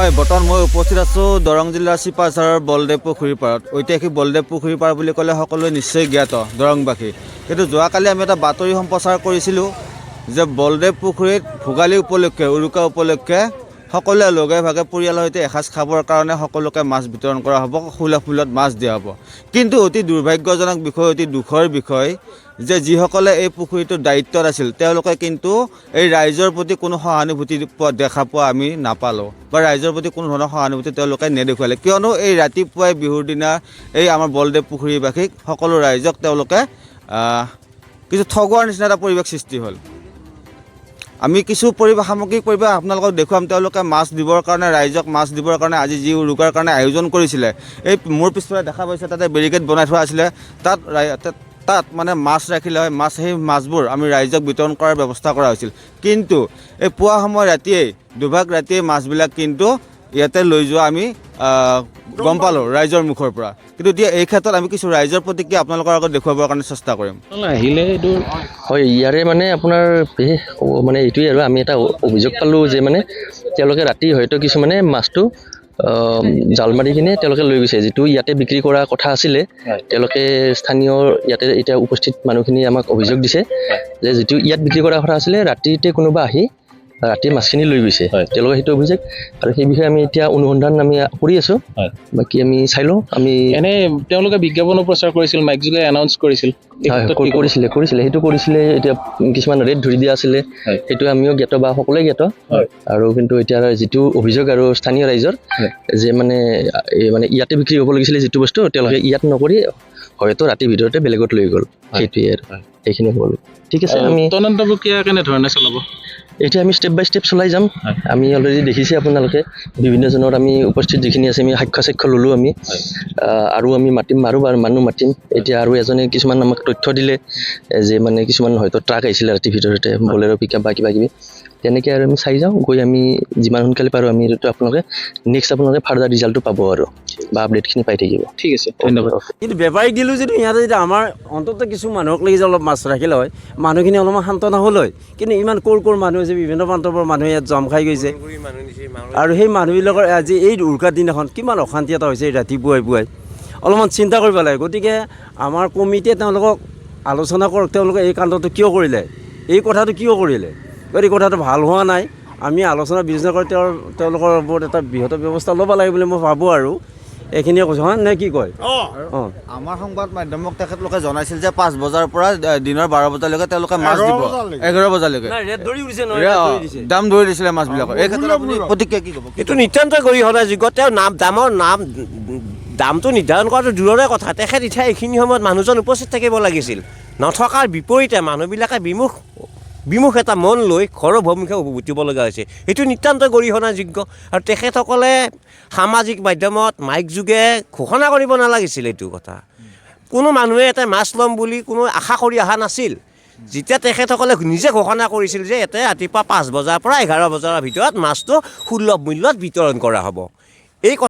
হয় বৰ্তমান মই উপস্থিত আছোঁ দৰং জিলাৰ চিপাঝাৰৰ বলদেৱ পুখুৰীৰ পাৰত। ঐতিহাসিক বলদেৱ পুখুৰীৰ পাৰ বুলি ক'লে সকলোৱে নিশ্চয় জ্ঞাত দৰংবাসী। কিন্তু যোৱাকালি আমি এটা বাতৰি সম্প্ৰচাৰ কৰিছিলোঁ যে বলদেৱ পুখুৰীত ভোগালী উপলক্ষে উৰুকা উপলক্ষে সকলোৱে লগে ভাগে পৰিয়ালৰ সৈতে এসাঁজ খাবৰ কাৰণে সকলোকে মাছ বিতৰণ কৰা হ'ব, খোলা ফুলত মাছ দিয়া হ'ব। কিন্তু অতি দুৰ্ভাগ্যজনক বিষয়, অতি দুখৰ বিষয় যে যিসকলে এই পুখুৰীটোৰ দায়িত্বত আছিল তেওঁলোকে কিন্তু এই ৰাইজৰ প্ৰতি কোনো সহানুভূতি দেখা পোৱা আমি নাপালোঁ, বা ৰাইজৰ প্ৰতি কোনো ধৰণৰ সহানুভূতি তেওঁলোকে নেদেখুৱালে। কিয়নো এই ৰাতিপুৱাই বিহুৰ দিনা এই আমাৰ বলদেৱ পুখুৰীবাসীক সকলো ৰাইজক তেওঁলোকে কিছু ঠগোৱাৰ নিচিনা এটা পৰিৱেশ সৃষ্টি হ'ল। আমি কিছু সামগ্ৰিক পৰিৱেশ আপোনালোকক দেখুৱাম। তেওঁলোকে মাছ দিবৰ কাৰণে, ৰাইজক মাছ দিবৰ কাৰণে আজি যি উৰুকাৰ কাৰণে আয়োজন কৰিছিলে, এই মোৰ পিছফালে দেখা পাইছে তাতে বেৰিকেড বনাই থোৱা আছিলে, তাত মানে মাছ ৰাখিলে হয়, সেই মাছবোৰ আমি ৰাইজক বিতৰণ কৰাৰ ব্যৱস্থা কৰা হৈছিল। কিন্তু এই পুৱা সময় ৰাতিয়েই দুভাগ ৰাতিয়েই মাছবিলাক কিন্তু ইয়াতে লৈ যোৱা আমি গম পালোঁ ৰাইজৰ মুখৰ পৰা। কিন্তু এতিয়া এই ক্ষেত্ৰত আমি কিছু ৰাইজৰ প্ৰতিক্ৰিয়া আপোনালোকৰ আগত দেখুৱাবৰ কাৰণে চেষ্টা কৰিম। আহিলে এইটো হয়, ইয়াৰে মানে আপোনাৰ বিশেষ মানে এইটোৱে আৰু আমি এটা অভিযোগ পালোঁ যে মানে তেওঁলোকে ৰাতি হয়তো কিছুমানে মাছটো জাল মাৰি কিনে তেওঁলোকে লৈ গৈছে, যিটো ইয়াতে বিক্ৰী কৰা কথা আছিলে। তেওঁলোকে স্থানীয় ইয়াতে এতিয়া উপস্থিত মানুহখিনি আমাক অভিযোগ দিছে যে যিটো ইয়াত বিক্ৰী কৰা কথা আছিলে ৰাতিতে কোনোবা আহি ৰাতি মাছখিনি লৈ গৈছে, তেওঁলোকে সেইটো অভিযোগ। আৰু সেই বিষয়ে আমি এতিয়া অনুসন্ধান আমি কৰি আছোঁ। বাকী আমি চাই লওঁ। আমি এনেই তেওঁলোকে বিজ্ঞাপনো প্ৰচাৰ কৰিছিল, মাইক যোগে এনাউন্স কৰিছিল, কৰিছিলে সেইটো কৰিছিলে। এতিয়া কিছুমান ৰেট ধৰি দিয়া আছিলে, সেইটো আমিও জ্ঞাত বা সকলোৱে জ্ঞাত। আৰু কিন্তু এতিয়া যিটো অভিযোগ আৰু স্থানীয় ৰাইজৰ যে মানে ইয়াতে বিক্ৰী হ'ব লাগিছিলে যিটো বস্তু, তেওঁলোকে ইয়াত নকৰি হয়তো ৰাতিৰ ভিতৰতে বেলেগত লৈ গ'ল, সেইটোৱে আৰু সেইখিনি হ'ল। ঠিক আছে, আমি তদন্ত প্ৰক্ৰিয়া কেনেধৰণে চলাব? এতিয়া আমি ষ্টেপ বাই ষ্টেপ চলাই যাম। আমি অলৰেডি দেখিছে আপোনালোকে বিভিন্নজনৰ আমি উপস্থিত যিখিনি আছে আমি সাক্ষ্য ল'লোঁ আমি। আৰু আমি মাতিম, আৰু মানুহ মাতিম। এতিয়া আৰু এজনে কিছুমান আমাক তথ্য দিলে যে মানে কিছুমান হয়তো ট্ৰাক আহিছিলে ৰাতিৰ ভিতৰতে, বলেৰো পিকআপ বা কিবা কিবি তেনেকৈ। আৰু আমি চাই যাওঁ গৈ, আমি যিমান সোনকালে পাৰোঁ আমি এইটো আপোনালোকে আপোনালোকে ফাৰ্ডাৰ ৰিজাল্টটো পাব আৰু বা আপডেটখিনি পাই থাকিব। ঠিক আছে, ধন্যবাদ। কিন্তু বেপাৰীক দিলোঁ যদি ইয়াতে যদি আমাৰ অন্তত কিছু মানুহক লাগি যে অলপ মাছ ৰাখিলে হয়, মানুহখিনি অলপমান সান্তনা হ'ল হয়। কিন্তু ইমান ক'ৰ মানুহ আছে, বিভিন্ন প্ৰান্তৰ পৰা মানুহে ইয়াত জম খাই গৈছে। আৰু সেই মানুহবিলাকৰ আজি এই উৰুকাৰ দিনাখন কিমান অশান্তি এটা হৈছে ৰাতিপুৱাই অলপমান চিন্তা কৰিব লাগে। গতিকে আমাৰ কমিটিয়ে তেওঁলোকক আলোচনা কৰক, তেওঁলোকে এই কাণ্ডটো কিয় কৰিলে, এই কথাটো কিয় কৰিলে। গতিকে কথাটো ভাল হোৱা নাই। আমি আলোচনা বিবেচনা কৰি তেওঁলোকৰ ওপৰত এটা বৃহৎ ব্যৱস্থা ল'ব লাগে বুলি মই ভাবোঁ। আৰু এইখিনিয়ে কৈছোঁ, হয় নে কি কয়? আমাৰ সংবাদ মাধ্যমক তেখেতলোকে জনাইছিল যে 5 বজাৰ পৰা দিনৰ 12 বজালৈকে তেওঁলোকে মাছ দিব, 11 বজালৈকে দাম ধৰি দিছিলে মাছবিলাকৰ। এই ক্ষেত্ৰত আপুনি প্ৰতিক্ৰিয়া কি ক'ব? এইটো নিতান্ত গৰিহণাযোগ্য। তেওঁৰ দামটো নিৰ্ধাৰণ কৰাটো দূৰৰে কথা। তেখেত এতিয়া এইখিনি সময়ত মানুহজন উপস্থিত থাকিব লাগিছিল। নথকাৰ বিপৰীতে মানুহবিলাকে বিমুখ এটা মন লৈ ঘৰৰ ভূমিকা উভতিব লগা হৈছে। এইটো নিতান্ত গৰিহণাযোগ্য। আৰু তেখেতসকলে সামাজিক মাধ্যমত মাইক যোগে ঘোষণা কৰিব নালাগিছিল এইটো কথা। কোনো মানুহে এটা মাছ ল'ম বুলি কোনো আশা কৰি অহা নাছিল। যেতিয়া তেখেতসকলে নিজে ঘোষণা কৰিছিল যে ইয়াতে ৰাতিপুৱা 5 বজাৰ পৰা 11 বজাৰ ভিতৰত মাছটো সুলভ মূল্যত বিতৰণ কৰা হ'ব, এই